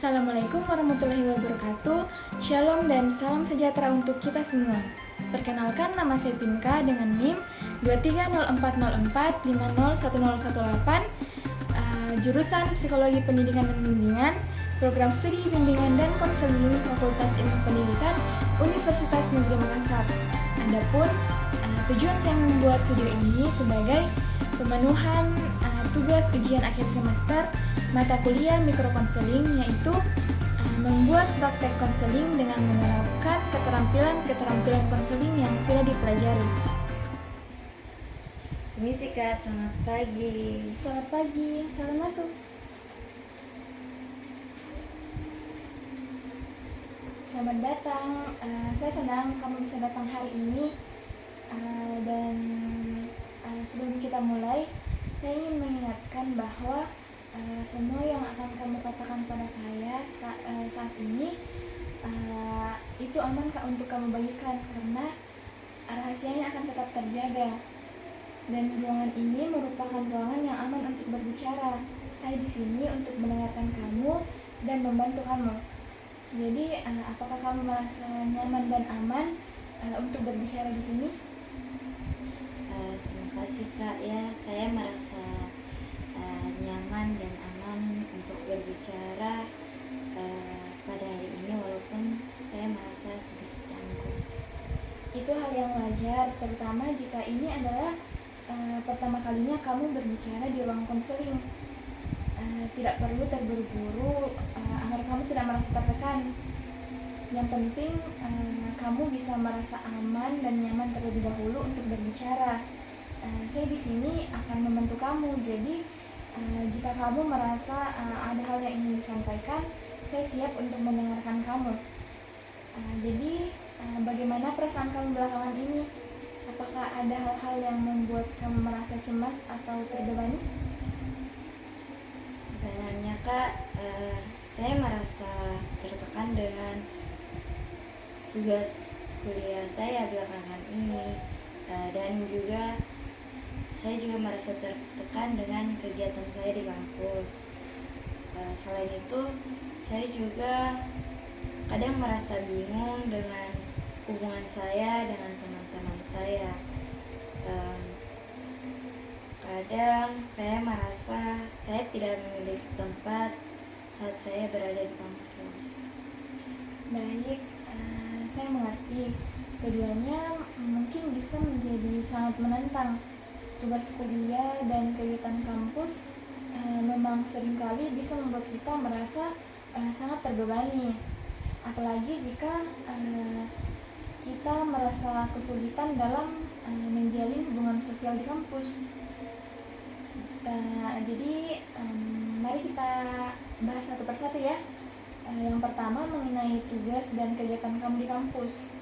Assalamualaikum warahmatullahi wabarakatuh. Shalom dan salam sejahtera untuk kita semua. Perkenalkan, nama saya Pinka dengan NIM 230404501018, jurusan Psikologi Pendidikan dan Bimbingan, Program Studi Bimbingan dan Konseling Fakultas Ilmu Pendidikan Universitas Negeri Makassar. Adapun tujuan saya membuat video ini sebagai pemenuhan tugas ujian akhir semester mata kuliah mikrokonseling, yaitu membuat praktek konseling dengan menerapkan keterampilan konseling yang sudah dipelajari. Permisi Kak, selamat pagi. Selamat pagi, selamat masuk. Selamat datang, saya senang kamu bisa datang hari ini. Dan sebelum kita mulai, saya ingin mengingatkan bahwa semua yang akan kamu katakan pada saya saat ini itu aman untuk kamu bagikan, karena rahasianya akan tetap terjaga. Dan ruangan ini merupakan ruangan yang aman untuk berbicara. Saya di sini untuk mendengarkan kamu dan membantu kamu. Jadi, apakah kamu merasa nyaman dan aman untuk berbicara di sini? Terima kasih Kak. Ya, saya merasa nyaman dan aman untuk berbicara pada hari ini, walaupun saya merasa sedikit canggung. Itu hal yang wajar, terutama jika ini adalah pertama kalinya kamu berbicara di ruang konseling. Tidak perlu terburu-buru agar kamu tidak merasa tertekan. Yang penting kamu bisa merasa aman dan nyaman terlebih dahulu untuk berbicara. Saya di sini akan membantu kamu. Jadi jika kamu merasa ada hal yang ingin disampaikan, saya siap untuk mendengarkan kamu. Jadi bagaimana perasaan kamu belakangan ini? Apakah ada hal-hal yang membuat kamu merasa cemas atau terbebani? Sebenarnya Kak, saya merasa tertekan dengan tugas kuliah saya belakangan ini, dan juga saya juga merasa tertekan dengan kegiatan saya di kampus. Selain itu, saya juga kadang merasa bingung dengan hubungan saya dengan teman-teman saya. Kadang saya merasa saya tidak memiliki tempat saat saya berada di kampus. Baik, saya mengerti. Keduanya mungkin bisa menjadi sangat menantang. Tugas kuliah dan kegiatan kampus memang seringkali bisa membuat kita merasa sangat terbebani. Apalagi jika kita merasa kesulitan dalam menjalin hubungan sosial di kampus. Jadi mari kita bahas satu persatu ya. Yang pertama mengenai tugas dan kegiatan kamu di kampus.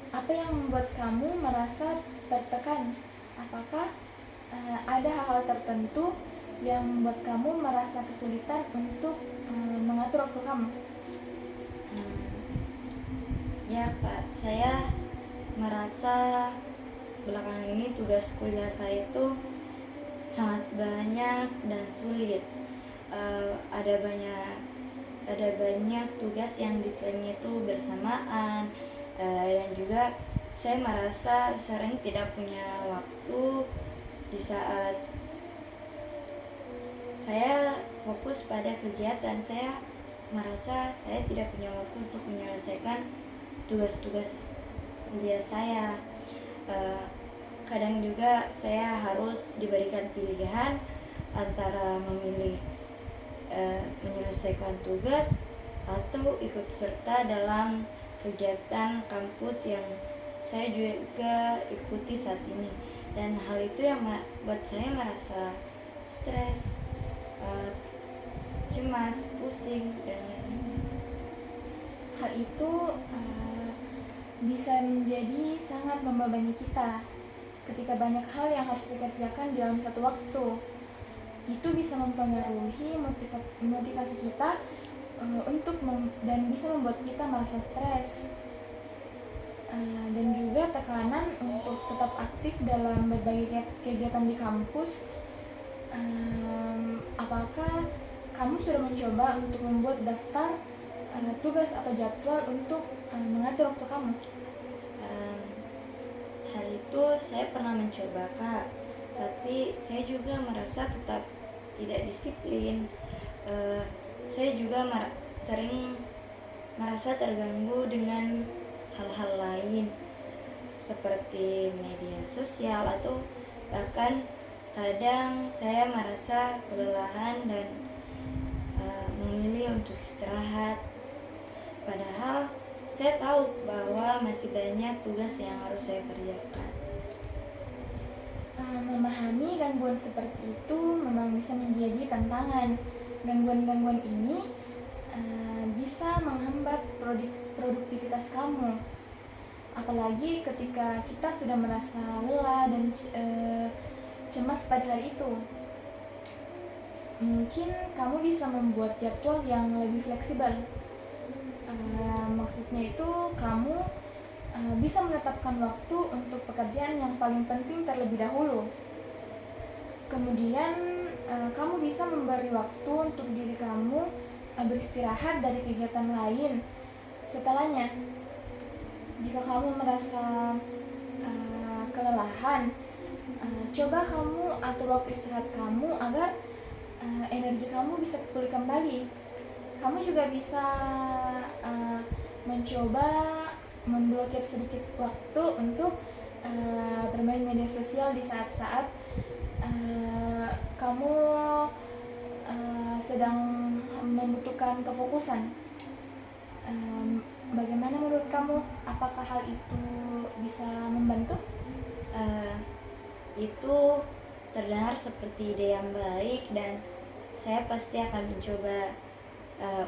Apa yang membuat kamu merasa tertekan? Apakah ada hal-hal tertentu yang membuat kamu merasa kesulitan untuk mengatur waktu kamu? Ya Pak, saya merasa belakangan ini tugas kuliah saya itu sangat banyak dan sulit. Ada banyak tugas yang deadline itu bersamaan, dan juga saya merasa sering tidak punya waktu di saat saya fokus pada kegiatan. Saya merasa saya tidak punya waktu untuk menyelesaikan tugas-tugas kuliah saya. Kadang juga saya harus diberikan pilihan antara memilih menyelesaikan tugas atau ikut serta dalam kegiatan kampus yang saya juga ikuti saat ini. Dan hal itu yang buat saya merasa stres, cemas, pusing, dan lain-lain. Hal itu bisa menjadi sangat membebani kita ketika banyak hal yang harus dikerjakan dalam satu waktu. Itu bisa mempengaruhi motivasi kita dan bisa membuat kita merasa stres, dan juga tekanan untuk tetap aktif dalam berbagai kegiatan di kampus. Apakah kamu sudah mencoba untuk membuat daftar tugas atau jadwal untuk mengatur waktu kamu? Em, Hal itu saya pernah mencoba, Kak, tapi saya juga merasa tetap tidak disiplin. Saya juga sering merasa terganggu dengan hal-hal lain seperti media sosial, atau bahkan kadang saya merasa kelelahan dan memilih untuk istirahat. Padahal saya tahu bahwa masih banyak tugas yang harus saya kerjakan. Memahami gangguan seperti itu memang bisa menjadi tantangan. Gangguan-gangguan ini bisa menghambat produktivitas kamu, apalagi ketika kita sudah merasa lelah dan cemas pada hari itu. Mungkin kamu bisa membuat jadwal yang lebih fleksibel. Maksudnya itu kamu bisa menetapkan waktu untuk pekerjaan yang paling penting terlebih dahulu. Kemudian kamu bisa memberi waktu untuk diri kamu beristirahat dari kegiatan lain setelahnya. Jika kamu merasa kelelahan, coba kamu atur waktu istirahat kamu agar energi kamu bisa pulih kembali. Kamu juga bisa mencoba memblokir sedikit waktu untuk bermain media sosial di saat-saat kamu sedang membutuhkan kefokusan. Bagaimana menurut kamu? Apakah hal itu bisa membantu? Itu terdengar seperti ide yang baik, dan saya pasti akan mencoba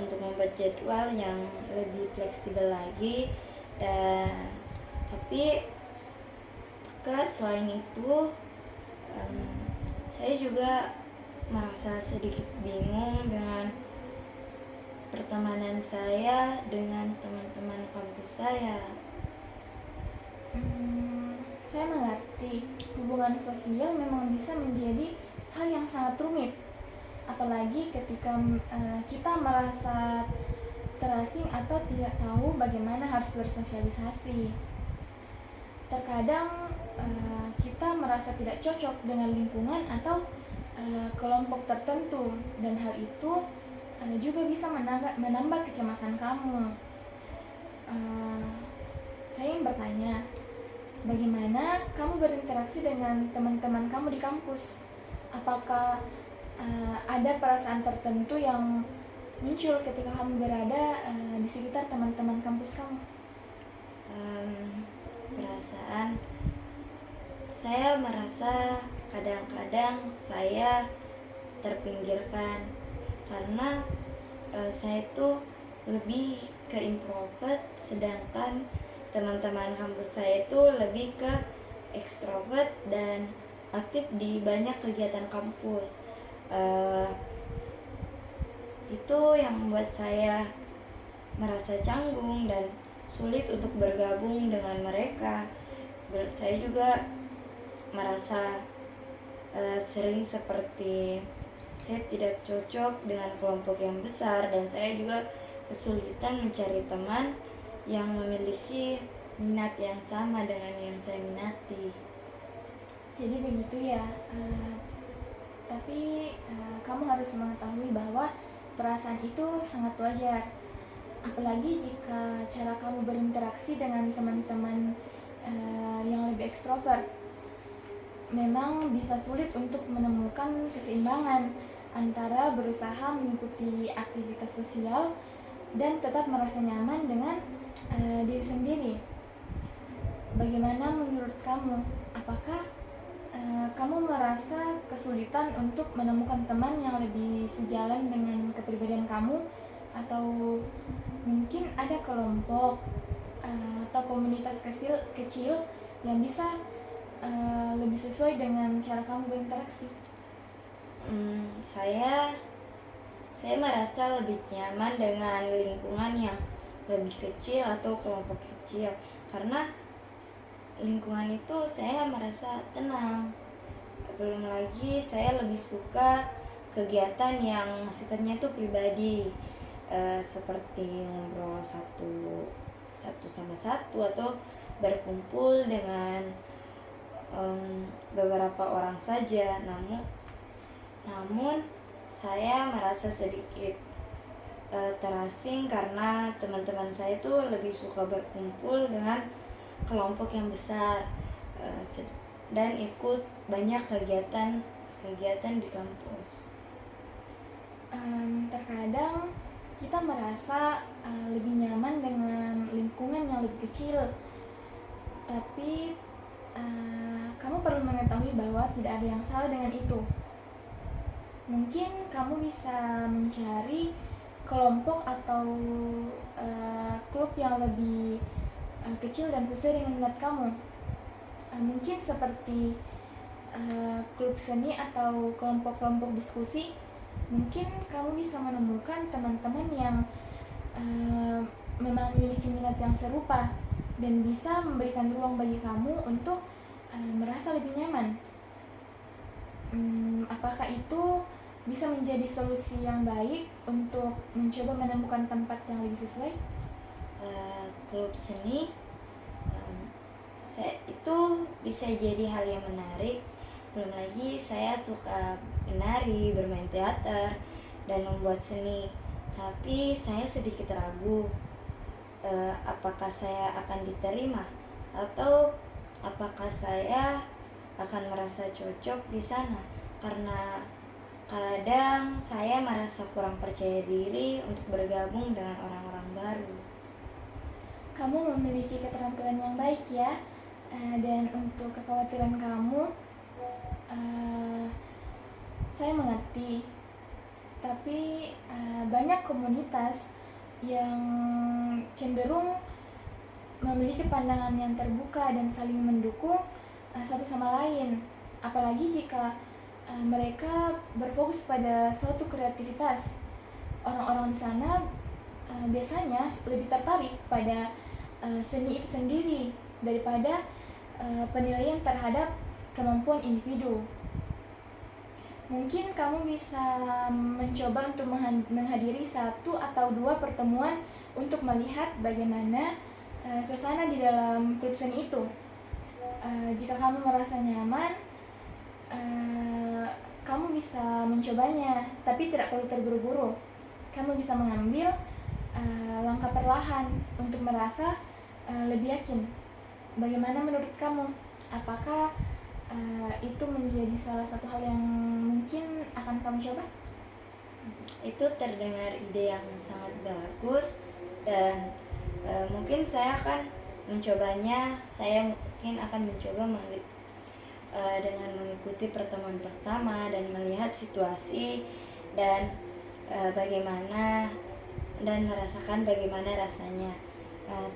untuk membuat jadwal yang lebih fleksibel lagi. Dan tapi selain itu, saya juga merasa sedikit bingung dengan pertemanan saya dengan teman-teman kampus saya. Saya mengerti, hubungan sosial memang bisa menjadi hal yang sangat rumit, apalagi ketika kita merasa terasing atau tidak tahu bagaimana harus bersosialisasi. Terkadang kita merasa tidak cocok dengan lingkungan atau kelompok tertentu, dan hal itu juga bisa menambah kecemasan kamu. Saya ingin bertanya, bagaimana kamu berinteraksi dengan teman-teman kamu di kampus? Apakah ada perasaan tertentu yang muncul ketika kamu berada di sekitar teman-teman kampus kamu? Perasaan, saya merasa kadang-kadang saya terpinggirkan karena saya itu lebih ke introvert, sedangkan teman-teman kampus saya itu lebih ke ekstrovert dan aktif di banyak kegiatan kampus. Itu yang membuat saya merasa canggung dan sulit untuk bergabung dengan mereka. Saya juga merasa sering seperti saya tidak cocok dengan kelompok yang besar, dan saya juga kesulitan mencari teman yang memiliki minat yang sama dengan yang saya minati. Jadi begitu ya. Tapi kamu harus mengetahui bahwa perasaan itu sangat wajar, apalagi jika cara kamu berinteraksi dengan teman-teman yang lebih ekstrovert. Memang bisa sulit untuk menemukan keseimbangan antara berusaha mengikuti aktivitas sosial dan tetap merasa nyaman dengan diri sendiri. Bagaimana menurut kamu? Apakah kamu merasa kesulitan untuk menemukan teman yang lebih sejalan dengan kepribadian kamu, atau mungkin ada kelompok atau komunitas kecil yang bisa lebih sesuai dengan cara kamu berinteraksi? Saya merasa lebih nyaman dengan lingkungan yang lebih kecil atau kelompok kecil, karena lingkungan itu saya merasa tenang. Belum lagi saya lebih suka kegiatan yang sifatnya itu pribadi, seperti ngobrol satu sama satu atau berkumpul dengan beberapa orang saja. Namun saya merasa sedikit terasing karena teman-teman saya itu lebih suka berkumpul dengan kelompok yang besar, dan ikut banyak kegiatan di kampus. Terkadang kita merasa lebih nyaman dengan lingkungan yang lebih kecil, tapi kamu perlu mengetahui bahwa tidak ada yang salah dengan itu. Mungkin kamu bisa mencari kelompok atau klub yang lebih kecil dan sesuai dengan minat kamu. Mungkin seperti klub seni atau kelompok-kelompok diskusi. Mungkin kamu bisa menemukan teman-teman yang memang memiliki minat yang serupa dan bisa memberikan ruang bagi kamu untuk merasa lebih nyaman. Apakah itu bisa menjadi solusi yang baik untuk mencoba menemukan tempat yang lebih sesuai? Klub seni itu bisa jadi hal yang menarik. Belum lagi saya suka menari, bermain teater, dan membuat seni. Tapi saya sedikit ragu, apakah saya akan diterima atau apakah saya akan merasa cocok di sana, karena kadang saya merasa kurang percaya diri untuk bergabung dengan orang-orang baru. Kamu memiliki keterampilan yang baik ya, dan untuk kekhawatiran kamu, saya mengerti. Tapi banyak komunitas yang cenderung memiliki pandangan yang terbuka dan saling mendukung satu sama lain. Apalagi jika mereka berfokus pada suatu kreativitas. Orang-orang di sana biasanya lebih tertarik pada seni itu sendiri daripada penilaian terhadap kemampuan individu. Mungkin kamu bisa mencoba untuk menghadiri 1 atau 2 pertemuan untuk melihat bagaimana suasana di dalam klub seni itu. Jika kamu merasa nyaman, kamu bisa mencobanya, tapi tidak perlu terburu-buru. Kamu bisa mengambil langkah perlahan untuk merasa lebih yakin. Bagaimana menurut kamu? Apakah itu menjadi salah satu hal yang mungkin akan kamu coba? Itu terdengar ide yang sangat bagus, dan mungkin saya akan mencobanya. Saya mungkin akan mencoba dengan mengikuti pertemuan pertama dan melihat situasi dan bagaimana, dan merasakan bagaimana rasanya.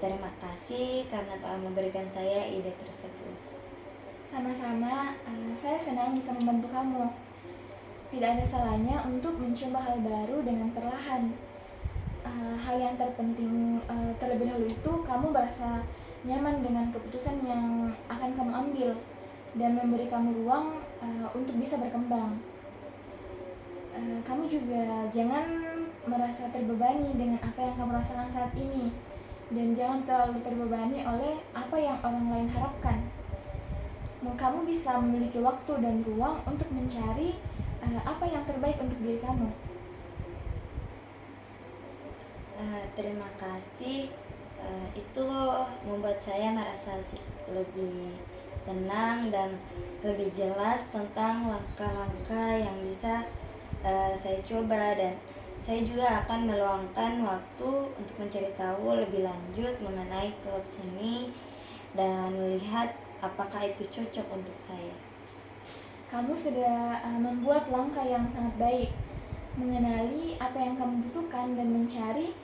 Terima kasih karena telah memberikan saya ide tersebut. Sama-sama, saya senang bisa membantu kamu. Tidak ada salahnya untuk mencoba hal baru dengan perlahan. Hal yang terpenting terlebih dahulu itu kamu merasa nyaman dengan keputusan yang akan kamu ambil dan memberi kamu ruang untuk bisa berkembang. Kamu juga jangan merasa terbebani dengan apa yang kamu rasakan saat ini, dan jangan terlalu terbebani oleh apa yang orang lain harapkan. Kamu bisa memiliki waktu dan ruang untuk mencari apa yang terbaik untuk diri kamu. Terima kasih. Itu membuat saya merasa lebih tenang dan lebih jelas tentang langkah-langkah yang bisa saya coba, dan saya juga akan meluangkan waktu untuk mencari tahu lebih lanjut mengenai klub seni dan melihat apakah itu cocok untuk saya. Kamu sudah membuat langkah yang sangat baik, mengenali apa yang kamu butuhkan dan mencari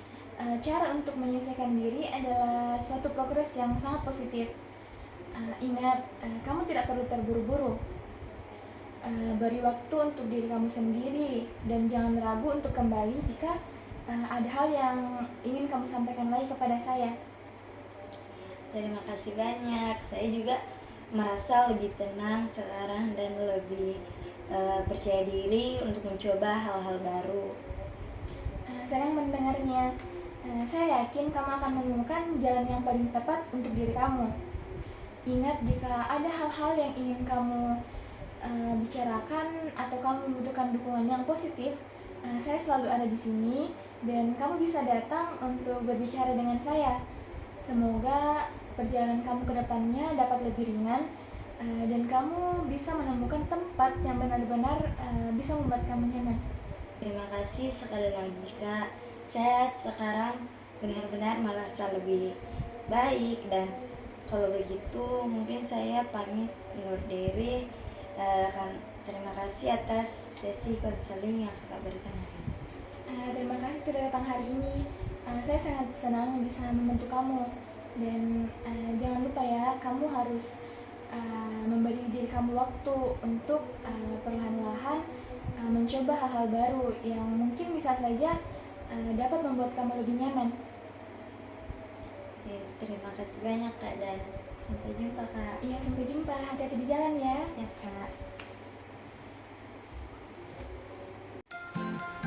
cara untuk menyelesaikan diri adalah suatu progres yang sangat positif. Ingat, kamu tidak perlu terburu-buru. Beri waktu untuk diri kamu sendiri dan jangan ragu untuk kembali jika ada hal yang ingin kamu sampaikan lagi kepada saya. Terima kasih banyak. Saya juga merasa lebih tenang sekarang dan lebih percaya diri untuk mencoba hal-hal baru. Senang mendengarnya. Saya yakin kamu akan menemukan jalan yang paling tepat untuk diri kamu. Ingat, jika ada hal-hal yang ingin kamu bicarakan atau kamu membutuhkan dukungan yang positif, saya selalu ada di sini dan kamu bisa datang untuk berbicara dengan saya. Semoga perjalanan kamu ke depannya dapat lebih ringan dan kamu bisa menemukan tempat yang benar-benar bisa membuat kamu nyaman. Terima kasih sekali lagi, Kak. Saya sekarang benar-benar merasa lebih baik, dan kalau begitu mungkin saya pamit undur diri. Terima kasih atas sesi konseling yang Kakak berikan hari ini. Terima kasih sudah datang hari ini. Saya sangat senang bisa membantu kamu. Dan jangan lupa ya, kamu harus memberi diri kamu waktu untuk perlahan-lahan mencoba hal-hal baru yang mungkin bisa saja dapat membuat kamu lebih nyaman. Terima kasih banyak, Kak, dan sampai jumpa, Kak. Iya, sampai jumpa. Hati-hati di jalan ya. Ya, Kak.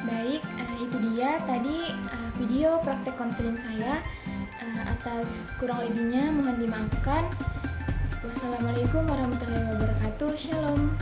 Baik, itu dia tadi video praktek konseling saya. Atas kurang lebihnya mohon dimaafkan. Wassalamualaikum warahmatullahi wabarakatuh. Shalom.